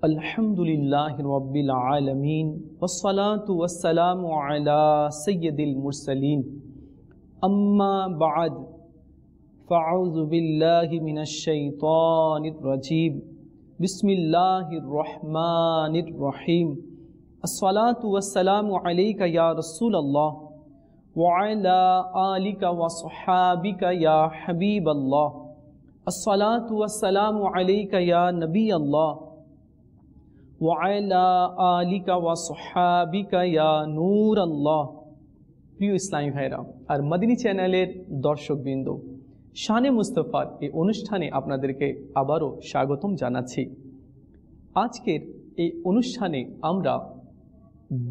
अल्हम्दुलिल्लाहि रब्बिल आलमीन वस्सलातु वस्सलामु अला सय्यदिल मुरसलीन अम्मा बाद फ़अऊज़ु बिल्लाहि मिनश शैतानिर रजीम बिस्मिल्लाहिर रहमानिर रहीम अस्सलातु वस्सलामु अलैका या रसूलल्लाह व अला आलिका व अस्हाबिका या हबीबल्लाह अस्सलातु वस्सलामु अलैका या नबी अल्लाह ওয়াইলা আলিকা ওয়া সুহাবিকা ইয়া নূর আল্লাহ। প্রিয় ইসলামী ভাইরা আর মদিনী চ্যানেলের দর্শকবৃন্দ, শানে মুস্তাফার এই অনুষ্ঠানে আপনাদেরকে আবারও স্বাগতম জানাচ্ছি। আজকের এই অনুষ্ঠানে আমরা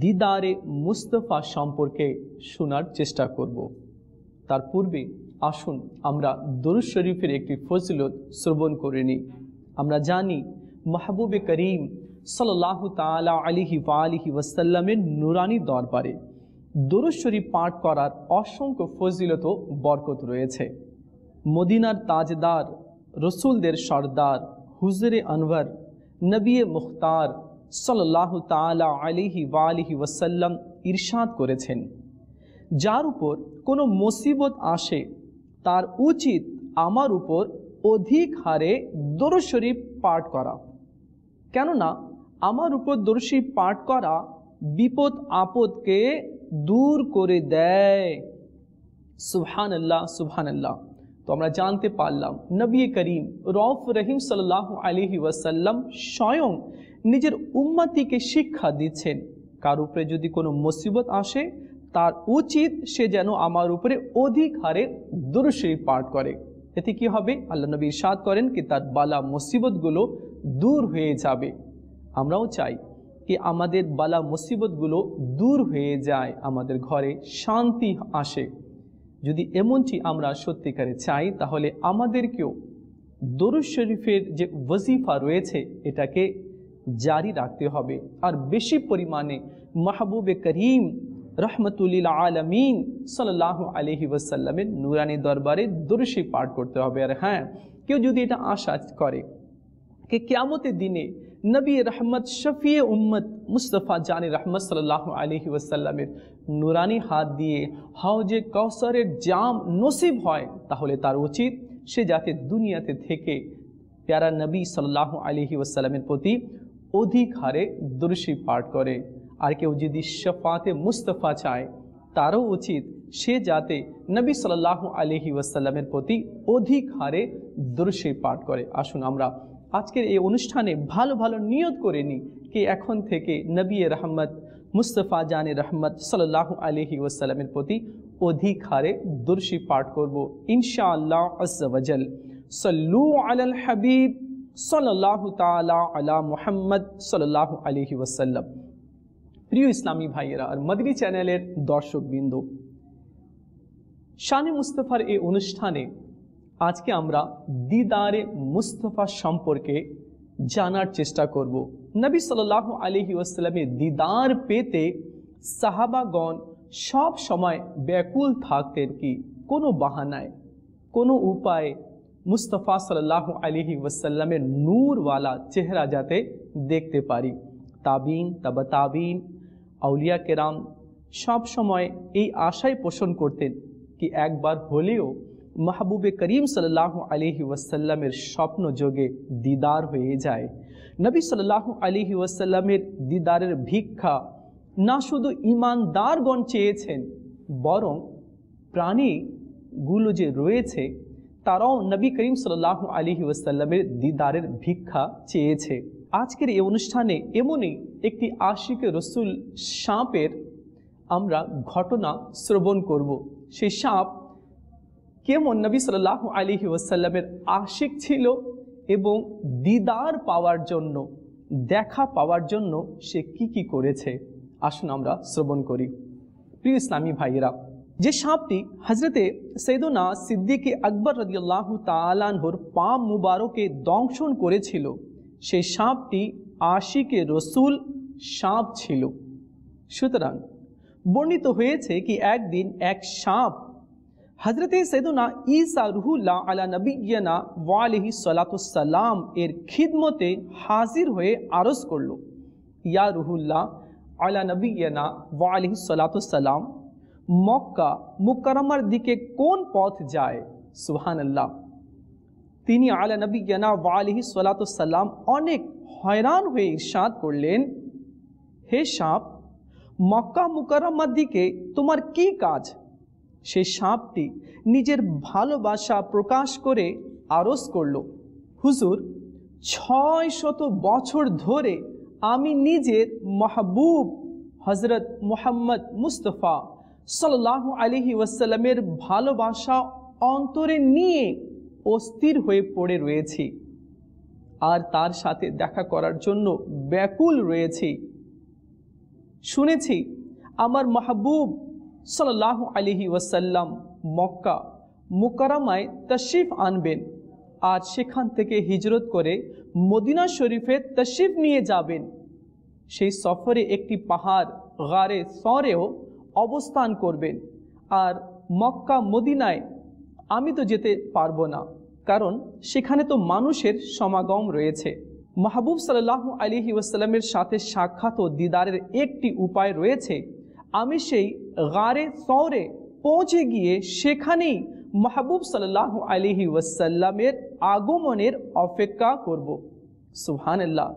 দিদারে মুস্তাফা সম্পর্কে শোনার চেষ্টা করব। তার পূর্বে আসুন আমরা দরুদ শরীফের একটি ফজিলত শ্রবণ করে নিই। আমরা জানি মাহবুবে করিম সাল্লাল্লাহু তাআলা আলাইহি ওয়া আলিহি ওয়াসাল্লামের নুরানি দরবারে দরুদ শরীফ পাঠ করার অসংখ্য ফজিলত ও বরকত রয়েছে। মদিনার তাজদার, রসুলদের সর্দার হুজুরে আনওয়ার নবী মুখতার সাল্লাল্লাহু তাআলা আলাইহি ওয়া আলিহি ওয়াসাল্লাম ইরশাদ করেছেন, যার উপর কোনো মুসিবত আসে তার উচিত আমার উপর অধিক হারে দরুদ শরীফ পাঠ করা, কেননা আমার উপর দরুদ শরীফ পাঠ করা বিপদ আপদকে দূর করে দেয়। সুবহানাল্লাহ সুবহানাল্লাহ। তো আমরা জানতে পারলাম নবী করিম রউফ রহিম সাল্লাল্লাহু আলাইহি ওয়াসাল্লাম স্বয়ং নিজের উম্মতিকে শিক্ষা দিচ্ছেন, কার উপরে যদি কোনো মুসিবত আসে তার উচিত সে যেন আমার উপরে অধিক হারে দরুদ শরীফ পাঠ করে। এতে কি হবে? আল্লাহ নবী ইরশাদ করেন কি তার বালা মুসিবতগুলো দূর হয়ে যাবে। আমরাও চাই কি আমাদের বালা মুসিবতগুলো দূর হয়ে যায়, আমাদের ঘরে শান্তি আসে। যদি এমনটি আমরা সত্যিকারে চাই তাহলে আমাদেরকেও দরুদ শরীফের যে ওয়াজিফা রয়েছে এটাকে জারি রাখতে হবে, আর বেশি পরিমাণে মাহবুবে করিম রহমতুল্লিল আলামিন সাল্লাল্লাহু আলাইহি ওয়াসাল্লামের নুরানি দরবারে দরুদ শরীফ পাঠ করতে হবে। আর হ্যাঁ, কেউ যদি এটা আশা করে कि क़यामतेर दिने नबी रहमत शफी उम्मत मुस्तफ़ा जान रहमत सल्लल्लाहु अलैहि वसल्लमेर नुरानी हाथ दिए हाउजे कौसरेर जाम नसीब हय, ताहले तार उचित से जाते दुनियाते थेके प्यारा नबी सल्लल्लाहु अलैहि वसल्लमेर प्रति अधिक हारे दरूद शरीफ पाठ करे। और केउ यदि शफाते मुस्तफ़ा चाय तारो उचित से जाते नबी सल्लल्लाहु अलैहि वसल्लमेर प्रति अधिक हारे दरूद शरीफ पाठ करे। आसुन आमरा আজকের এই অনুষ্ঠানে ভালো ভালো নিয়ত করে নিই কি এখন থেকে নবী রহমত মুস্তাফা জানে রহমত সাল্লাল্লাহু আলাইহি ওয়াসাল্লামের প্রতি অধিক হারে দরুদ শরীফ পাঠ করব ইনশাআল্লাহ আজ্জা ওয়াজাল। সাল্লু আলাল হাবিব সাল্লাল্লাহু তাআলা আলা মুহাম্মদ সাল্লাল্লাহু আলাইহি ওয়াসাল্লাম। প্রিয় ইসলামী ভাইয়েরা আর মদনী চ্যানেলের দর্শকবৃন্দ, শানে মুস্তাফার এই অনুষ্ঠানে আজকে আমরা দিদারে মুস্তাফা সম্পর্কে জানার চেষ্টা করব। নবী সাল্লাল্লাহু আলাইহি ওয়াসাল্লামের দিদার পেতে সাহাবাগণ সব সময় ব্যাকুল থাকতেন কি কোনো বাহানায় কোনো উপায়ে মুস্তাফা সাল্লাল্লাহু আলাইহি ওয়াসাল্লামের নূরওয়ালা চেহারা যাতে দেখতে পারি। তাবিন তাবা তাবিন আউলিয়া কেরাম সব সময় এই আশাই পোষণ করতেন কি একবার হলেও महबूबे करीम सल्लल्लाहु अलैहि वसल्लमेर स्वप्न जोगे दीदार हुए जाए। नबी सल्लल्लाहु अलैहि वसल्लमेर दीदारेर भिक्षा ना शुधु ईमानदारगण चेয়েছেন बरং प्राणीगुलो जे रयेছে ताराও नबी करीम सल्लल्लाहु अलैहि वसल्लमेर दीदारेर भिक्षा চেয়েছে। आजकेर এই অনুষ্ঠানে এমনই একটি আশিকে রসুল সাপের আমরা ঘটনা শ্রবণ করব। সেই সাপ কেমন নবী সাল্লাল্লাহু আলাইহি ওয়াসাল্লামের আশিক ছিল এবং দিদার পাওয়ার জন্য দেখা পাওয়ার জন্য সে কি করেছে আসুন আমরা শ্রবণ করি। প্রিয় ইসলামী ভাইয়েরা, যে সাপটি হযরতে সৈয়দনা সিদ্দিক আকবর রাদিয়াল্লাহু তাআলা আনহুর পা মুবারকে দংশন করেছিল সেই সাপটি আশিকে রসুল সাপ ছিল। সুতরাং বর্ণিত হয়েছে কি একদিন এক সাপ হজরতে সৈয়দনা ঈসা রুহুল্লাহ আলা নবিয়্যিনা ওয়া আলাইহিস সালাতুস সালাম এর খিদমতে হাজির হয়ে আরজ করল, ইয়া রুহুল্লাহ আলা নবিয়্যিনা ওয়া আলাইহিস সালাতুস সালাম, মক্কা মুকাররমার দিকে কোন পথ যায়? সুবহানাল্লাহ। তিনি আলা নবিয়্যিনা ওয়া আলাইহিস সালাতুস সালাম অনেক হয়রান হয়ে ইরশাদ করলেন, হে সাপ, মক্কা মুকাররমার দিকে তোমার কি কাজ? সেই সাপটি নিজের ভালোবাসা প্রকাশ করে আরজ করল, হুজুর, 600 বছর ধরে আমি নিজের মাহবুব হজরত মুহাম্মদ মুস্তফা সাল্লাল্লাহু আলাইহি ওয়াসাল্লামের ভালোবাসা অন্তরে নিয়ে অস্থির হয়ে পড়ে রয়েছি আর তার সাথে দেখা করার জন্য ব্যাকুল রয়েছি। শুনেছি আমার মাহবুব সাল্লাল্লাহু আলাইহি ওয়াসাল্লাম মক্কা মুকাররমায় তশরিফ আনবেন আর সেখান থেকে হিজরত করে মদিনা শরীফে তশরিফ নিয়ে যাবেন। সেই সফরে একটি পাহাড় গারে সরেও অবস্থান করবেন। আর মক্কা মদিনায় আমি তো যেতে পারবো না, কারণ সেখানে তো মানুষের সমাগম রয়েছে। মাহবুব সাল্লাল্লাহু আলাইহি ওয়াসাল্লামের সাথে সাক্ষাৎ ও দিদারের একটি উপায় রয়েছে, আমি সেই গারে সৌরে পৌঁছে গিয়ে সেখানেই মাহবুব সাল্লাল্লাহু আলাইহি ওয়াসাল্লামের আগমনের অপেক্ষা করব। সুবহানাল্লাহ।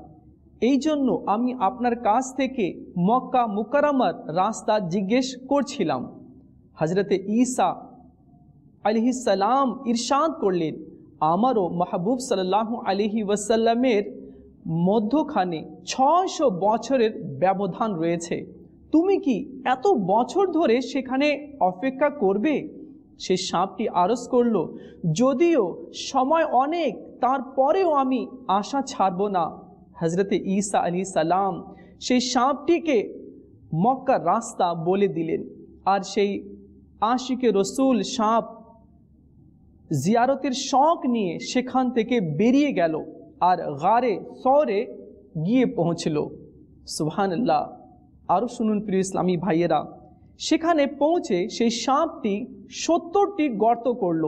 এই জন্য আমি আপনার কাছ থেকে মক্কা মুকাররমার রাস্তা জিজ্ঞেস করছিলাম। হজরতে ঈসা আলাইহিস সালাম ইরশাদ করলেন, আমারও মাহবুব সাল্লাল্লাহু আলাইহি ওয়াসাল্লামের মধ্যখানে 600 বছরের ব্যবধান রয়েছে। তুমি কি এত বছর ধরে সেখানে অপেক্ষা করবে? সে সাপটি আরজ করল, যদিও সময় অনেক, তারপরেও আমি আশা ছাড়ব না। হজরতে ঈসা আলাইহিস সালাম সেই সাপটিকে মক্কার রাস্তা বলে দিলেন আর সেই আশিকে রসুল সাপ জিয়ারতের শখ নিয়ে সেখান থেকে বেরিয়ে গেল আর গারে সৌরে গিয়ে পৌঁছল। সুবহানাল্লাহ। আরও শুনুন প্রিয় ইসলামী ভাইয়েরা, সেখানে পৌঁছে সেই সাপটি 70টি গর্ত করল।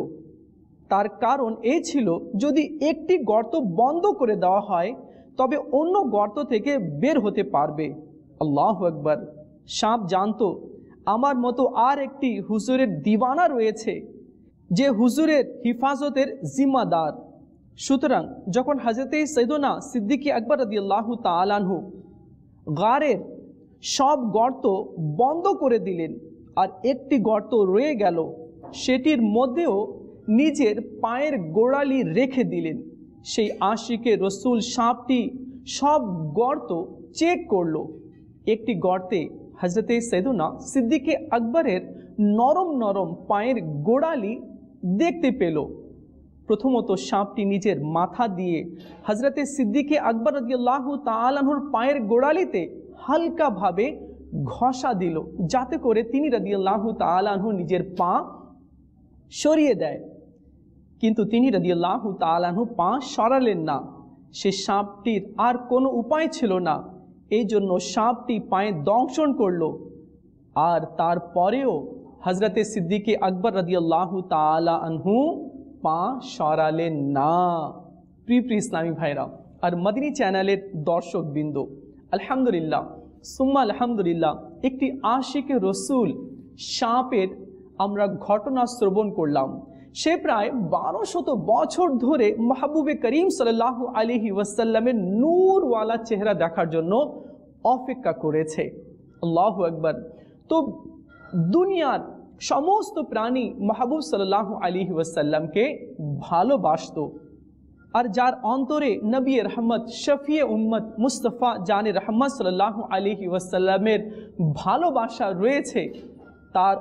তার কারণ এই ছিল, যদি একটি গর্ত বন্ধ করে দেওয়া হয় তবে অন্য গর্ত থেকে বের হতে পারবে। আল্লাহু আকবার। সাপ জানতো আমার মতো আর একটি হুজুরের দিওয়ানা রয়েছে যে হুজুরের হিফাজতের জিম্মাদার। সুতরাং যখন হযরতে সৈয়দনা সিদ্দিক আকবর রাদিয়াল্লাহু তাআলা আনহু গারের সব গর্ত বন্ধ করে দিলেন আর একটি গর্ত রয়ে গেল, সেটির মধ্যেও নিজের পায়ের গোড়ালি রেখে দিলেন। সেই আশিকে রসুল সাপটি সব গর্ত চেক করলো। একটি গর্তে হযরতে সৈয়দনা সিদ্দিক আকবরের নরম নরম পায়ের গোড়ালি দেখতে পেল। প্রথমত সাপটি নিজের মাথা দিয়ে হযরতে সিদ্দিক আকবর রাদিয়াল্লাহু তাআলা আনহুর পায়ের গোড়ালিতে হালকাভাবে ঘষা দিল, যাতে করে তিনি রাদিয়াল্লাহু তাআলা আনহু নিজের পা সরিয়ে দেয়। কিন্তু তিনি রাদিয়াল্লাহু তাআলা আনহু পা সরালেন না। সে সাপটির আর কোনো উপায় ছিল না, এই জন্য সাপটি পায়ে দংশন করল। আর তারপরেও হযরতে সিদ্দিক আকবর রাদিয়াল্লাহু তাআলা আনহু পা সরালেন না। প্রিয় ইসলামী ভাইরা আর মদিনী চ্যানেলের দর্শকবৃন্দ, আলহামদুলিল্লাহ সুম্মা আলহামদুলিল্লাহ, একটি আশিকে রসুল সাপের আমরা ঘটনা শ্রবণ করলাম। সে প্রায় 1200 বছর ধরে মাহবুবে করিম সাল্লাল্লাহু আলাইহি ওয়াসাল্লামের নূরওয়ালা চেহারা দেখার জন্য অপেক্ষা করেছে। আল্লাহু আকবার। তো দুনিয়ার সমস্ত প্রাণী মাহবুব সাল্লাল্লাহু আলাইহি ওয়াসাল্লামকে ভালোবাসত, আর যার অন্তরে নবী রহমত শফিয়ে উম্মত মুস্তফা জানে রহমত সাল্লাল্লাহু আলাইহি ওয়াসাল্লামের ভালোবাসা রয়েছে, তার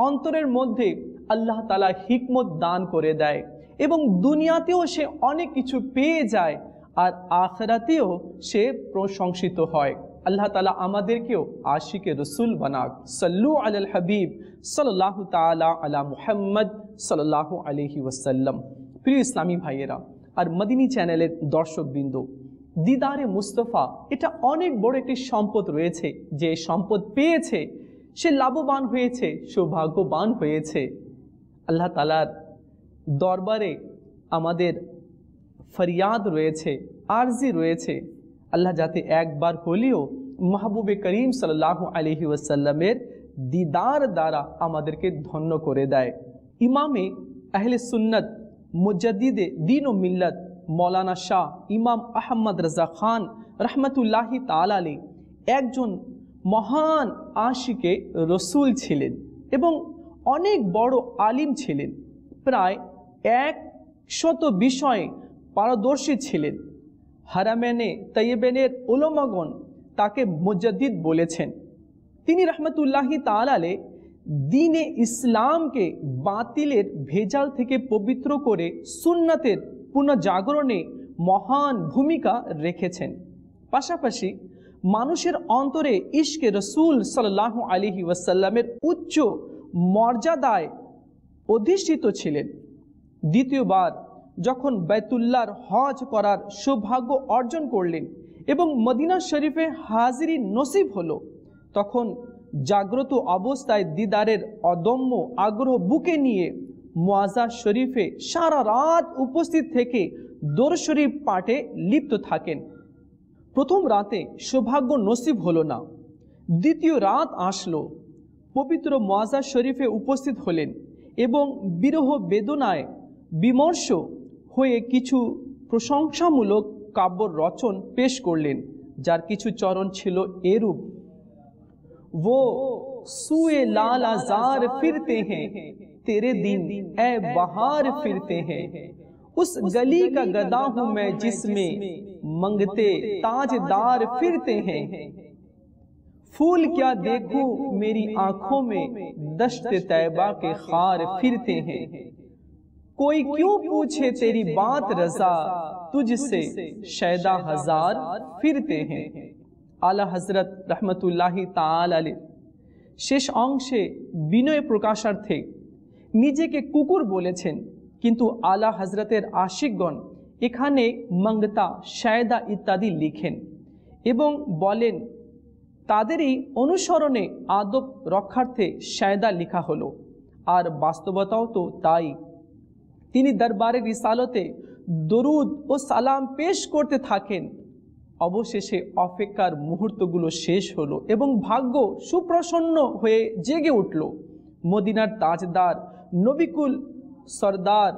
অন্তরের মধ্যে আল্লাহ তাআলা হিকমত দান করে দেয় এবং দুনিয়াতেও সে অনেক কিছু পেয়ে যায় আর আখিরাতেও সে প্রশংসিত হয়। আল্লাহ তাআলা আমাদেরকেও আশিকে রসুল বানাক। সাল্লু আলাল হাবিব সাল্লাল্লাহু তাআলা আলা মুহাম্মদ সাল্লাল্লাহু আলাইহি ওয়াসাল্লাম। প্রিয় ইসলামী ভাইয়েরা আর মদিনী চ্যানেলের দর্শকবৃন্দ, দিদারে মুস্তফা এটা অনেক বড় একটি সম্পদ রয়েছে। যে সম্পদ পেয়েছে সে লাভবান হয়েছে, সৌভাগ্যবান হয়েছে। আল্লাহ তাআলার দরবারে আমাদের ফরিয়াদ রয়েছে, আরজি রয়েছে, আল্লাহ যাতে একবার হলেও মাহবুবে করিম সাল্লাল্লাহু আলাইহি ওয়াসাল্লামের দিদার দ্বারা আমাদেরকে ধন্য করে দেয়। ইমামে আহলে সুন্নত মুজাদ্দিদে দ্বীন ও মিল্লত মৌলানা শাহ ইমাম আহমদ রাজা খান রহমতুল্লাহি তাআলা আলাইহি একজন মহান আশিকে রসুল ছিলেন এবং অনেক বড় আলিম ছিলেন। প্রায় 100 বিষয়ে পারদর্শী ছিলেন। হারামেনে তৈয়বেনের উলামাগণ তাকে মুজাদ্দিদ বলেছেন। তিনি রহমতুল্লাহি তাআলা আলাইহি দ্বীনে ইসলামকে বাতিলের ভেজাল থেকে পবিত্র করে সুন্নাতের পুনর্জাগরণে মহান ভূমিকা রেখেছেন। পাশাপাশি মানুষের অন্তরে ইশকে রসুল সাল্লাল্লাহু আলাইহি ওয়াসাল্লামের উচ্চ মর্যাদায় অধিষ্ঠিত ছিলেন। দ্বিতীয়বার যখন বাইতুল্লাহর হজ করার সৌভাগ্য অর্জন করলেন এবং মদিনা শরীফে হাজিরি নসিব হলো, তখন জাগ্রত অবস্থায় দিদারের অদম্য আগ্রহ বুকে নিয়ে মুআজ্জা শরীফে সারা রাত উপস্থিত থেকে দরুদ শরীফ পাঠে লিপ্ত থাকেন। প্রথম রাতে সৌভাগ্য নসিব হলো না, দ্বিতীয় রাত আসলো, পবিত্র মুআজ্জা শরীফে উপস্থিত হলেন এবং বিরহ বেদনায় বিমর্ষ হয়ে কিছু প্রশংসামূলক কাব্য রচন পেশ করলেন, যার কিছু চরণ ছিল এরূপ: वो सुए लाल आजार फिरते हैं, तेरे दिन ए बहार फिरते हैं, उस गली का गदा हूं मैं जिसमें मंगते ताजदार फिरते हैं, फूल क्या देखूं मेरी आंखों में दश्त तैबा के खार फिरते हैं, कोई क्यों पूछे तेरी बात रजा, तुझसे शैदा हजार फिरते हैं। आला हजरत रहमतुल्लाहि ताआला अलैहि শেষ অংশে বিনয় প্রকাশার্থে নিজেকে কুকুর বলেছেন, কিন্তু আলা হজরতের আশিকগণ এখানে মঙ্গতা, শায়দা ইত্যাদি লিখেন এবং বলেন তাদেরই অনুসরণে আদব রক্ষার্থে শায়দা লেখা হলো। আর বাস্তবতাও তো তাই। তিনি দরবারে রিসালতে দরুদ ও সালাম পেশ করতে থাকেন। অবশেষে অপেক্ষার মুহূর্তগুলো শেষ হলো এবং ভাগ্য সুপ্রসন্ন হয়ে জেগে উঠল। মদিনার তাজদার নবিকুল সরদার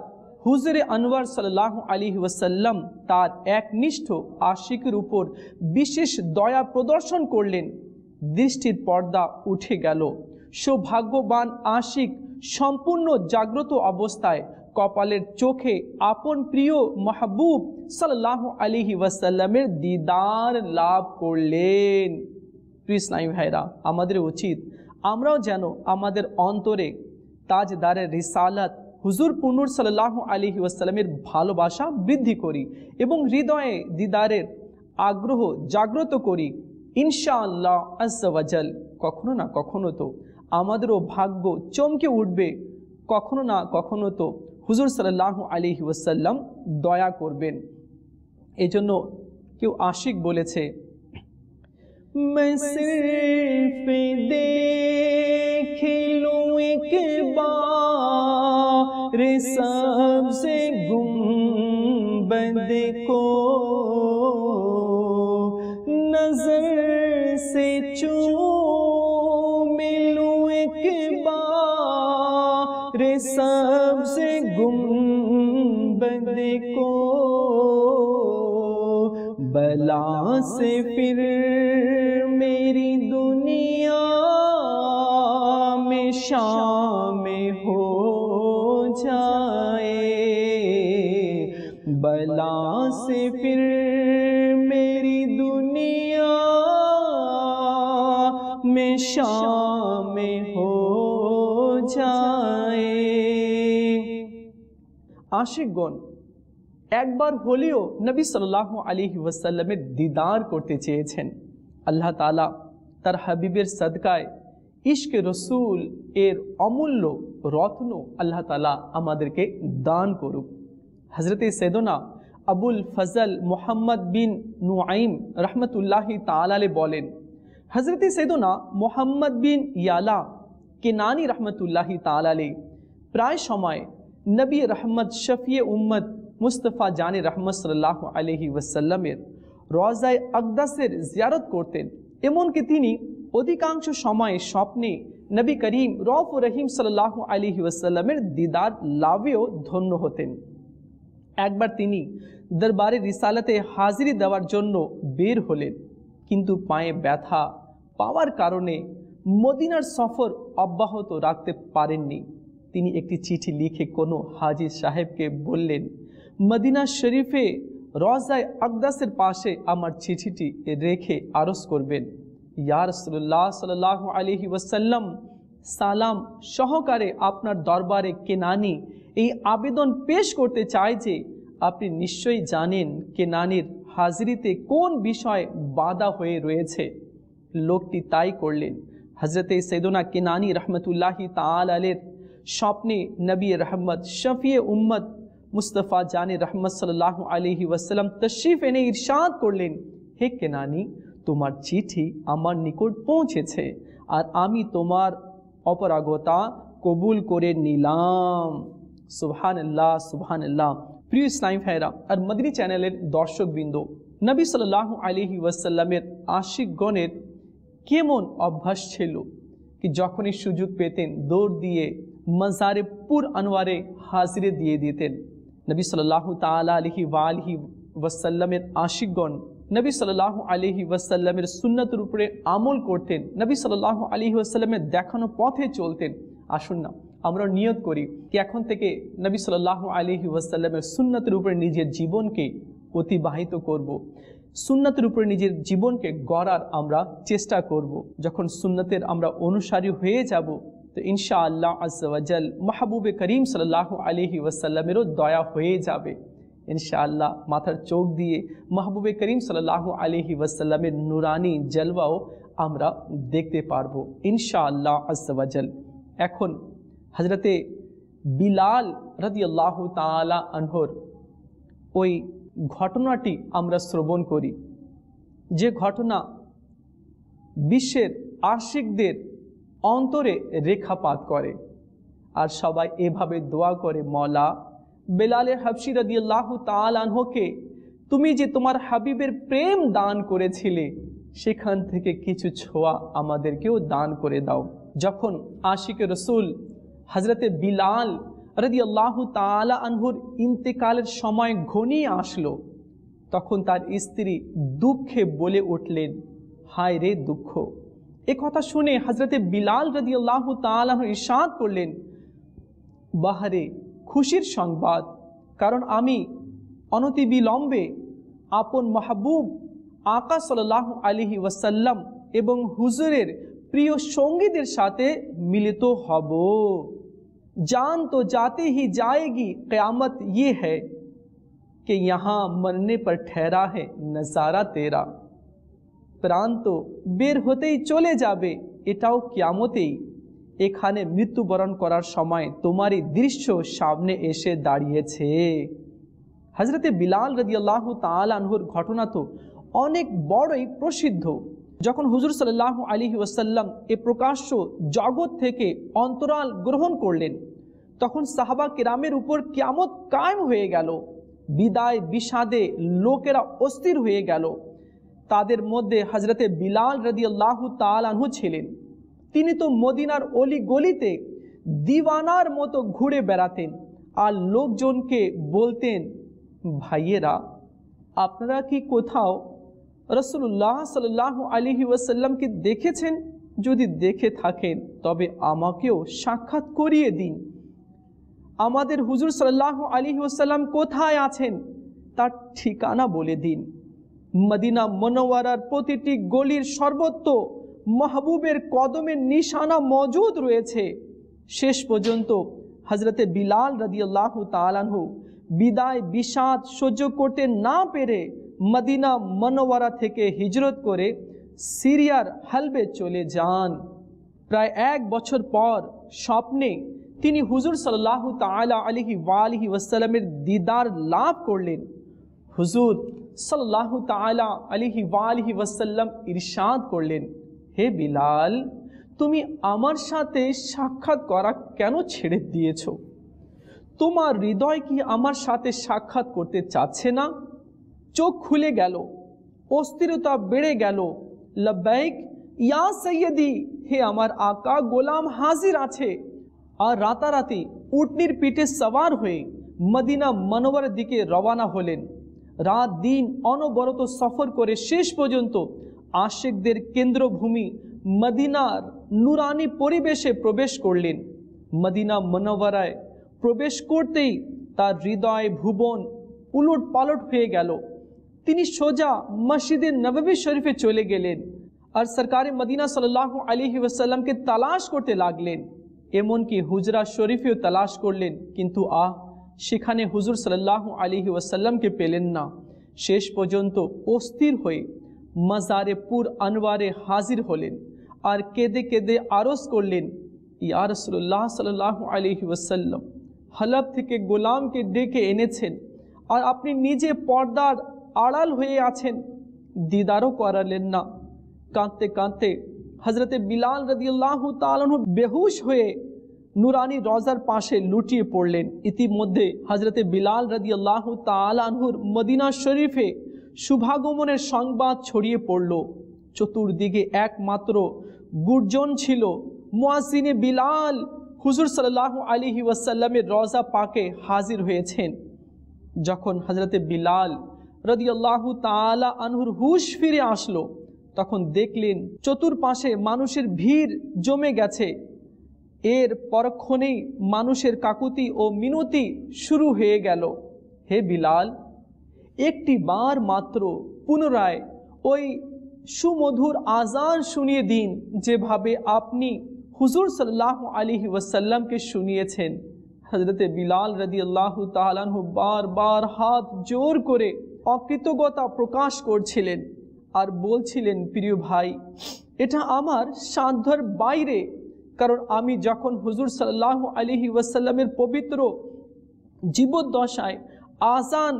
হুজুরে আনোয়ার সাল্লাল্লাহু আলাইহি ওয়াসাল্লাম তার একনিষ্ঠ আশিকের উপর বিশেষ দয়া প্রদর্শন করলেন। দৃষ্টির পর্দা উঠে গেল। সৌভাগ্যবান আশিক সম্পূর্ণ জাগ্রত অবস্থায় কপালের চোখে আপন প্রিয় মাহবুব সাল্লাল্লাহু আলাইহি ওয়াসাল্লামের দিদার লাভ করলেন। প্রিয় ইসলামী ভাইরা, আমাদের উচিত আমরাও যেন আমাদের অন্তরে তাজদারের রিসালাত হুজুর পুনুর সাল্লাল্লাহু আলাইহি ওয়াসাল্লামের ভালোবাসা বৃদ্ধি করি এবং হৃদয়ে দিদারের আগ্রহ জাগ্রত করি। ইনশাআল্লাহ আজ্জা ওয়াজাল কখনো না কখনো তো আমাদেরও ভাগ্য চমকে উঠবে, কখনো না কখনো তো হুজুর সাল্লাল্লাহু আলাইহি ওয়াসাল্লাম দয়া করবেন। এই জন্য কেউ আশিক বলেছে, मैं सिर्फ देख लूं एक बार सबसे गुंबद को, नजर से चूम लूं एक बार सबसे गुंबद को, बला से फिर मेरी दुनिया में शामिल हो जाए, बला से फिर मेरी दुनिया में शामिल हो जाए। आशिकगण একবার হলেও নবী সাল্লাল্লাহু আলাইহি ওয়াসাল্লামের দিদার করতে চেয়েছেন। আল্লাহ তাআলা তার হাবিবের সদকায় ইশকে রসুল এর অমূল্য রত্ন আল্লাহ তাআলা আমাদেরকে দান করুক। হযরতে সৈয়দনা আবুল ফজল মুহাম্মদ বিন নুআইম রহমতুল্লাহি তাআলা আলাইহি বলেন, হযরতে সৈয়দনা মুহাম্মদ বিন ইয়ালা কিনানি রহমতুল্লাহি তাআলা আলাইহি প্রায় সময় নবী রহমত শফিয়ে উম্মত মুস্তফা জানে রহমত সাল্লাল্লাহু আলাইহি ওয়াসাল্লামের রওজায়ে আকদাসের জিয়ারত করতেন। এমনকি তিনি অধিকাংশ সময় স্বপ্নে নবী করিম রউফ রহিম সাল্লাল্লাহু আলাইহি ওয়াসাল্লামের দিদার লাভেও ধন্য হতেন। একবার তিনি দরবারে রিসালাতে হাজিরি দেওয়ার জন্য বের হলেন, কিন্তু পায়ে ব্যথা পাওয়ার কারণে মদিনার সফর অব্যাহত রাখতে পারেননি। তিনি একটি চিঠি লিখে কোনো হাজি সাহেবকে বললেন, মদিনা শরীফে রওজায়ে আকদাসের পাশে আমার চিঠিটি রেখে আরজ করবেন, ইয়া রাসূলুল্লাহ সাল্লাল্লাহু আলাইহি ওয়াসাল্লাম, সালাম সহকারে আপনার দরবারে কেনানি এই আবেদন পেশ করতে চায় যে আপনি নিশ্চয়ই জানেন কেনানির হাজিরিতে কোন বিষয় বাধা হয়ে রয়েছে। লোকটি তাই করলেন। হজরতে সৈয়দনা কেনানি রহমতুল্লাহি তাআলা আলাইহির স্বপ্নে নবী রহমত শফিয়ে উম্মত মুস্তফা জানে রহমত সাল্লাল্লাহু আলাইহি ওয়াসাল্লাম তশরিফ এনে ইরশাদ করলেন, হে কেনানি, তোমার চিঠি আমার নিকট পৌঁছেছে আর আমি তোমার অপরাগতা কবুল করে নিলাম। সুবহানাল্লাহ, সুবহানাল্লাহ। প্রিয় ইসলামী ভাইরা আর মদনী চ্যানেলের দর্শকবৃন্দ, নবী সাল্লাল্লাহু আলাইহি ওয়াসাল্লামের আশিকগণের কেমন অভ্যাস ছিল কি যখনই সুযোগ পেতেন দৌড় দিয়ে মাজারে পুর আনোয়ারে হাজিরে দিয়ে দিতেন। নবী সাল্লাল্লাহু তাআলা আলাইহি ওয়াসাল্লামের আশিকগণ নবী সাল্লাল্লাহু আলাইহি ওয়াসাল্লামের সুন্নতের উপরে আমল করতেন, নবী সাল্লাল্লাহু আলাইহি ওয়াসাল্লামের দেখানো পথে চলতেন। আসুন না আমরা নিয়ত করি কি এখন থেকে নবী সাল্লাল্লাহু আলাইহি ওয়াসাল্লামের সুন্নতের উপরে নিজের জীবনকে অতিবাহিত করব, সুন্নতের উপরে নিজের জীবনকে গড়ার আমরা চেষ্টা করব। যখন সুন্নতের আমরা অনুসারী হয়ে যাব তো ইনশাআল্লাহ আজ্জা ওয়া জাল মাহবুবে করিম সাল্লাল্লাহু আলাইহি ওয়াসাল্লামেরও দয়া হয়ে যাবে। ইনশাআল্লাহ মাথার চোখ দিয়ে মাহবুবে করিম সাল্লাল্লাহু আলাইহি ওয়াসাল্লামের নুরানি জলওয়াও আমরা দেখতে পারবো ইনশাআল্লাহ আজ্জা ওয়া জাল। এখন হযরতে বিলাল রাদিয়াল্লাহু তাআলা আনহুর ওই ঘটনাটি আমরা শ্রবণ করি, যে ঘটনা বিশ্বের আশিকদের অন্তরে রেখাপাত করে। আর সবাই এভাবে দোয়া করে, মওলা বেলালে হাবশি রাদিয়াল্লাহু তাআলা আনহুকে তুমি যে তোমার হাবিবের প্রেম দান করেছিলে সেখান থেকে কিছু ছোঁয়া আমাদেরকেও দান করে দাও। যখন আশিকে রসুল হজরতে বিলাল রাদিয়াল্লাহু তাআলা আনহুর ইন্তেকালের সময় ঘনিয়ে আসলো, তখন তার স্ত্রী দুঃখে বলে উঠলেন, হায় রে দুঃখ। এ কথা শুনে হজরতে বিলাল রাদিয়াল্লাহু তাআলা আনহু ইরশাদ করলেন, বাহারে খুশির সংবাদ, কারণ আমি অনতিবিলম্বে আপন মাহবুব আকা সাল্লাল্লাহু আলাইহি ওয়াসাল্লাম এবং হুজুরের প্রিয় সঙ্গীদের সাথে মিলিত হব। जान तो जाते ही जाएगी क़यामत ये है कि यहाँ मरने पर ठहरा है नज़ारा तेरा। प्राण तो बेर होतेई चले जाबे एटाओ कियामतेई, एखाने मृत्युबरण करार समय तुम्हारी दृश्य सामने एसे दाड़िয়েছে। हजरते बिलाल রাদিয়াল্লাহু তাআলা আনহুর ঘটনা তো অনেক বড়ই প্রসিদ্ধ। যখন হুজুর সাল্লাল্লাহু আলাইহি ওয়াসাল্লাম এ প্রকাশ্য জগৎ থেকে অন্তরাল গ্রহণ করলেন তখন সাহাবা কিরামের উপর কিয়ামত কায়েম হয়ে গেল। বিদায় বিষাদে লোকেরা অস্থির হয়ে গেল। তাদের মধ্যে হজরতে বিলাল রাদিয়াল্লাহু তাআলা আনহু ছিলেন। তিনি তো মদিনার অলি গলিতে দিওয়ানার মতো ঘুরে বেড়াতেন আর লোকজনকে বলতেন, ভাইয়েরা আপনারা কি কোথাও রাসূলুল্লাহ সাল্লাল্লাহু আলাইহি ওয়াসাল্লামকে দেখেছেন? যদি দেখে থাকেন তবে আমাকেও সাক্ষাৎ করিয়ে দিন। আমাদের হুজুর সাল্লাল্লাহু আলাইহি ওয়াসাল্লাম কোথায় আছেন তার ঠিকানা বলে দিন। মদিনা মুনাওয়ারার প্রতিটি গলির সর্বত্র মাহবুবের কদমের নিশানা মজুদ রয়েছে। শেষ পর্যন্ত হযরতে বিলাল রাদিয়াল্লাহু তাআলা আনহু বিদায় বিষাদ সহ্য করতে না পেরে মদিনা মুনাওয়ারা থেকে হিজরত করে সিরিয়ার হালবে চলে যান। প্রায় 1 বছর পর স্বপ্নে তিনি হুজুর সাল্লাল্লাহু তাআলা আলাইহি ওয়াসাল্লামের দিদার লাভ করলেন। হুজুর সাল্লাল্লাহু তাআলা আলাইহি ওয়াসাল্লাম ইরশাদ করলেন, হে বিলাল, তুমি আমার সাথে সাক্ষাৎ করা কেন ছেড়ে দিয়েছো? তোমার হৃদয় কি আমার সাথে সাক্ষাৎ করতে চাচ্ছে না? চোখ খুলে গেল, অস্থিরতা বেড়ে গেল। লব্বাইক ইয়া সৈয়দি, হে আমার আকা, গোলাম হাজির আছে। আর রাতারাতি উটনির পিঠে সওয়ার হয়ে মদিনা মনোয়ারের দিকে রওনা হলেন। রাত দিন অনবরত সফর করে শেষ পর্যন্ত আশিকদের কেন্দ্রভূমি মদিনার নুরানি পরিবেশে প্রবেশ করলেন। মদিনা মনোয়ারায় প্রবেশ করতেই তার হৃদয় ভুবন উলট পালট হয়ে গেল। তিনি সোজা মসজিদে নববী শরীফে চলে গেলেন আর সরকারে মদিনা সাল্লাল্লাহু আলাইহি ওয়াসাল্লামকে তালাশ করতে লাগলেন। এমনকি হুজরা শরীফেও তালাশ করলেন, কিন্তু সেখানে হুজুর সাল্লাল্লাহু আলাইহি ওয়াসাল্লামকে পেলেন না। শেষ পর্যন্ত অস্থির হয়ে মাজারে পুর আনওয়ারে হাজির হলেন আর কেঁদে কেঁদে আরজ করলেন, ইয়া রাসূলুল্লাহ সাল্লাল্লাহু আলাইহি ওয়াসাল্লাম, হলব থেকে গোলামকে ডেকে এনেছেন আর আপনি নিজে পর্দার আড়াল হয়ে আছেন, দিদারও করালেন না। কাঁদতে কাঁদতে হজরতে বিলাল রাদিয়াল্লাহু তাআলা আনহু বেহুশ হয়ে নুরানি রওজার পাশে লুটিয়ে পড়লেন। ইতিমধ্যে হজরতে বিলাল রাদিয়াল্লাহু তাআলা আনহুর মদিনা শরীফে শুভাগমনের সংবাদ ছড়িয়ে পড়ল। চতুর্দিকে একমাত্র গুর্জন ছিল, মুয়াজ্জিনে বিলাল হুজুর সাল্লাল্লাহু আলাইহি ওয়াসাল্লামের রওজা পাকে হাজির হয়েছেন। যখন হজরতে বিলাল রাদিয়াল্লাহু তাআলা আনহুর হুশ ফিরে আসলো, তখন দেখলেন চতুর্পাশে মানুষের ভিড় জমে গেছে। এর পরক্ষণেই মানুষের কাকুতি ও মিনতি শুরু হয়ে গেল। হে বিলাল, একটি বার মাত্র পুনরায় ওই সুমধুর আজান শুনিয়ে দিন, যেভাবে আপনি হুজুর সাল্লাল্লাহু আলাইহি ওয়াসাল্লামকে শুনিয়েছেন। হযরতে বিলাল রাদিয়াল্লাহু তাআলা আনহু বারবার হাত জোর করে অকৃতজ্ঞতা প্রকাশ করছিলেন আর বলছিলেন, প্রিয় ভাই, এটা আমার সাধ্যের বাইরে, কারণ আমি যখন হুজুর সাল্লাল্লাহু আলাইহি ওয়াসাল্লামের পবিত্র জীবদ্দশায় আজান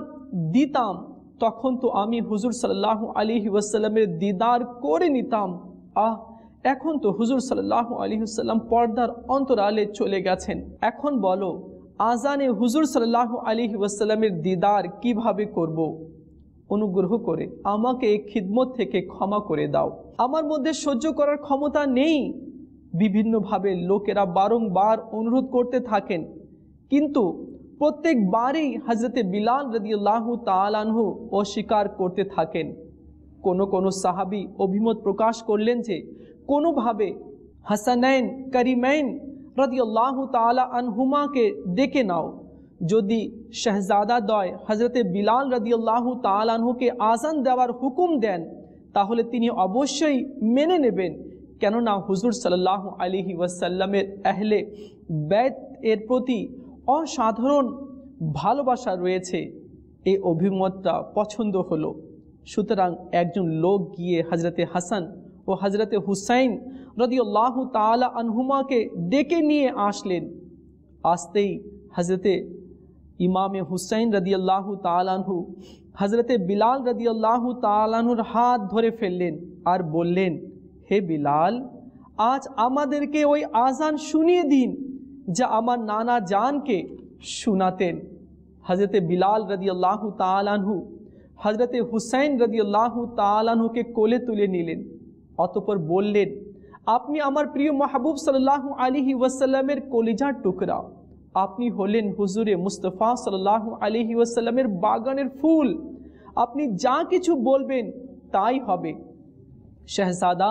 দিতাম, তখন তো আমি হুজুর সাল্লাল্লাহু আলাইহি ওয়াসাল্লামের দিদার করে নিতাম। এখন তো হুজুর সাল্লাল্লাহু আলাইহি ওয়াসাল্লাম পর্দার অন্তরালে চলে গেছেন। এখন বলো, আজানে হুজুর সাল্লাল্লাহু আলাইহি ওয়াসাল্লামের দিদার কিভাবে করব? অনুগ্রহ করে আমাকে এই খিদমত থেকে ক্ষমা করে দাও। আমার মধ্যে সহ্য করার ক্ষমতা নেই। বিভিন্নভাবে লোকেরা বারংবার অনুরোধ করতে থাকেন, কিন্তু প্রত্যেকবারই হযরতে বিলাল রাদিয়াল্লাহু তাআলা আনহু অস্বীকার করতে থাকেন। কোনো সাহাবী অভিমত প্রকাশ করলেন যে কোনোভাবে হাসানাইন করিমাইন রাদিয়াল্লাহু তাআলা আনহুমাকে ডেকে নাও। যদি শাহজাদা দয় হজরতে বিলাল রাদিয়াল্লাহু তাআলা আনহুকে আজান দেওয়ার হুকুম দেন, তাহলে তিনি অবশ্যই মেনে নেবেন, কেননা হুজুর সাল্লাল্লাহু আলাইহি ওয়াসাল্লামের আহলে বাইত এর প্রতি অসাধারণ ভালোবাসা রয়েছে। এই অভিমতটা পছন্দ হলো। সুতরাং একজন লোক গিয়ে হজরতে হাসান ও হজরতে হুসাইন রাদিয়াল্লাহু তাআলা আনহুমাকে ডেকে নিয়ে আসলেন। আসতেই হজরতে ইমামে হুসাইন রাদিয়াল্লাহু তাআলা আনহু হজরতে বিলাল রাদিয়াল্লাহু তাআলা আনহুর হাত ধরে ফেললেন আর বললেন, হে বিলাল, আজ আমাদেরকে ওই আজান শুনিয়ে দিন যা আমার নানা জানকে শোনাতেন। হজরতে বিলাল রাদিয়াল্লাহু তাআলা আনহু হজরতে হুসাইন রাদিয়াল্লাহু তাআলা আনহুকে কোলে তুলে নিলেন। অতঃপর বললেন, আপনি আমার প্রিয় মাহবুব সাল্লাল্লাহু আলাইহি ওয়াসাল্লামের কলিজার টুকরা। আপনি হলেন হুজুরে মুস্তাফা সাল্লাল্লাহু আলাইহি ওয়াসাল্লামের বাগানের ফুল। আপনি যা কিছু বলবেন তাই হবে। শাহজাদা,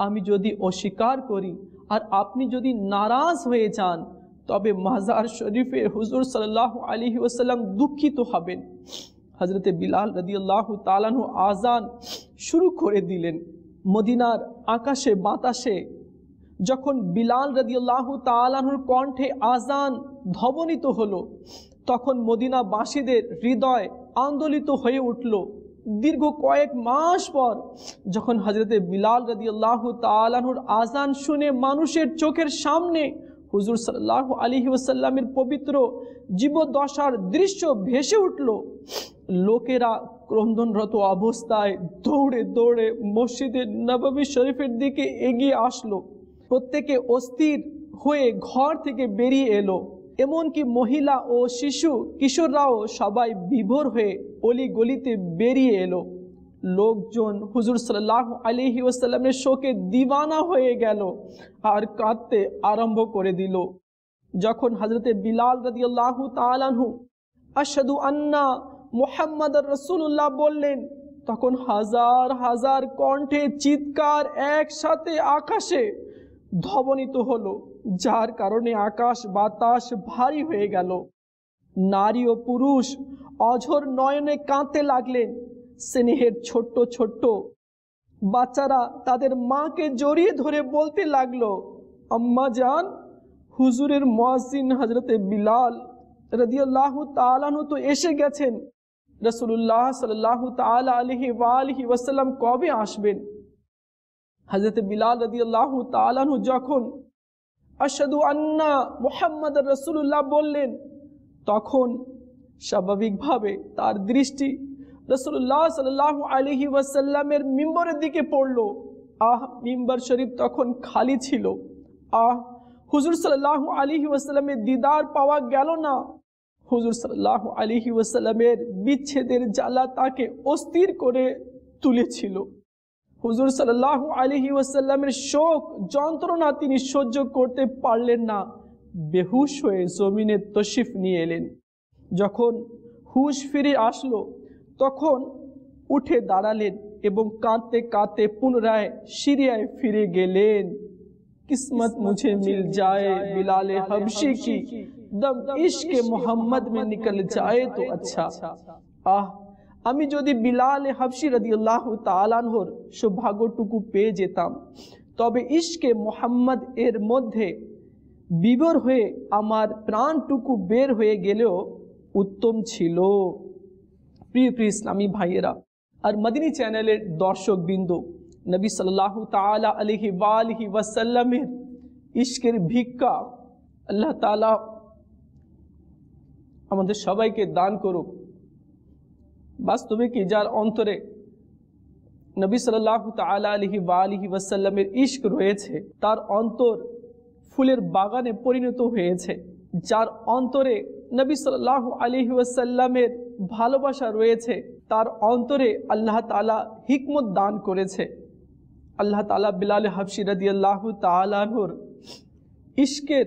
আমি যদি অস্বীকার করি আর আপনি যদি নারাজ হয়ে যান, তবে মাজার শরীফে হুজুর সাল্লাল্লাহু আলাইহি ওয়াসাল্লাম দুঃখিত হবেন। হযরতে বিলাল রাদিয়াল্লাহু তাআলা আনহু আজান শুরু করে দিলেন। মদিনার আকাশে বাতাসে যখন বিলাল রাদিয়াল্লাহু তাআলা আনহুর কণ্ঠে আজান ধ্বনিত হলো, তখন মদিনাবাসীদের হৃদয় আন্দোলিত হয়ে উঠল। দীর্ঘ কয়েক মাস পর যখন হযরতে বিলাল রাদিয়াল্লাহু তাআলা আনহুর আজান শুনে মানুষের চোখের সামনে হুজুর সাল্লাল্লাহু আলাইহি ওয়াসাল্লামের পবিত্র জীবদ্দশার দৃশ্য ভেসে উঠল, লোকেরা ক্রন্দনরত অবস্থায় দৌড়ে দৌড়ে মসজিদে নববী শরীফের দিকে এগিয়ে আসলো। প্রত্যেকে অস্থির হয়ে ঘর থেকে বেরিয়ে এলো। এমনকি মহিলা ও শিশু কিশোররাও সবাই বিভোর হয়ে অলি গলিতে বেরিয়ে এলো। লোকজন হুজুর সাল্লাল্লাহু আলাইহি ওয়াসাল্লামের শোকে দিওয়ানা হয়ে গেল আর কাঁদতে আরম্ভ করে দিল। যখন হযরতে বিলাল রাদিয়াল্লাহু তাআলা আনহু আশহাদু আন্না মুহাম্মাদুর রাসূলুল্লাহ বললেন, তখন হাজার হাজার কণ্ঠে চিৎকার একসাথে আকাশে ধ্বনিত হলো, যার কারণে আকাশ বাতাস ভারী হয়ে গেল। নারী ও পুরুষ অঝোর নয়নে কাঁদতে লাগলেন। স্নেহের ছোট্ট ছোট্ট বাচ্চারা তাদের মাকে জড়িয়ে ধরে বলতে লাগলো, আম্মা জান, হুজুরের মুয়াজ্জিন হযরতে বিলাল রাদিয়াল্লাহু তাআলা আনহু তো এসে গেছেন। রাসূলুল্লাহ সাল্লাল্লাহু তাআলা আলাইহি ওয়াসাল্লাম কবে আসবেন? হযরতে বিলাল রাদিয়াল্লাহু তাআলা আনহু যখন আশহাদু আন্না মুহাম্মাদুর রাসূলুল্লাহ বললেন, তখন স্বাভাবিকভাবে তার দৃষ্টি রাসূলুল্লাহ সাল্লাল্লাহু আলাইহি ওয়াসাল্লামের মিম্বরের দিকে পড়ল। মিম্বর শরীফ তখন খালি ছিল। হুজুর সাল্লাল্লাহু আলাইহি ওয়াসাল্লামের দিদার পাওয়া গেল না। হুজুর সাল্লাল্লাহু আলাইহি ওয়াসাল্লামের বিচ্ছেদের জ্বালা তাকে অস্থির করে তুলেছিল। হুজুর সাল্লাল্লাহু আলাইহি ওয়াসাল্লামের শোক যন্ত্রণা তিনি সহ্য করতে পারলেন না। বেহুশ হয়ে জমিনে তশরিফ নিয়ে এলেন। যখন হুশ ফিরে আসলো, তখন উঠে দাঁড়ালেন এবং কাঁদতে কাঁদতে পুনরায় সিরিয়ায় ফিরে গেলেন। किस्मत मुझे मिल जाए बिलाले हबशी की, दम इश्क मोहम्मद में निकल जाए तो अच्छा। আমি যদি বিলাল হাবশি রাদিয়াল্লাহু তাআলা আনহুর সৌভাগ্যটুকু পেয়ে যেতাম, তবে ইশকে মোহাম্মদ এর মধ্যে বিভোর হয়ে আমার প্রাণটুকু বের হয়ে গেলেও উত্তম ছিল। প্রিয় প্রিয় ইসলামী ভাইয়েরা আর মদিনী চ্যানেলের দর্শকবৃন্দ, নবী সাল্লাল্লাহু তাআলা আলাইহি ওয়াসাল্লামের ইশকের ভিক্ষা আল্লাহ তাআলা আমাদের সবাইকে দান করুক। বাস্তবে কি যার অন্তরে নবী সাল্লাল্লাহু তাআলা আলাইহি ওয়াসাল্লামের ইশক রয়েছে, তার অন্তর ফুলের বাগানে পরিণত হয়েছে। যার অন্তরে নবী সাল্লাল্লাহু আলাইহি ওয়াসাল্লামের ভালোবাসা রয়েছে, তার অন্তরে আল্লাহ তাআলা হিকমত দান করেছে। আল্লাহ তাআলা বিলাল হাবশি রাদিয়াল্লাহু তাআলা আনহুর ইশকের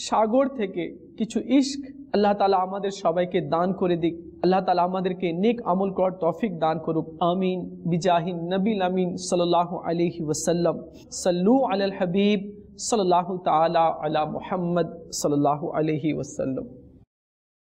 সাগর থেকে কিছু ইশক আল্লাহ তাআলা আমাদের সবাইকে দান করে দিক। আল্লাহ তাআলা আমাদেরকে নেক আমল করার তৌফিক দান করুক। আমিন বিজাহিন নবীল আমিন সাল্লাল্লাহু আলাইহি ওয়াসাল্লাম। সাল্লু আলাল হাবিব সাল্লাল্লাহু তাআলা আলা মুহাম্মদ সাল্লাল্লাহু আলাইহি ওয়াসাল্লাম।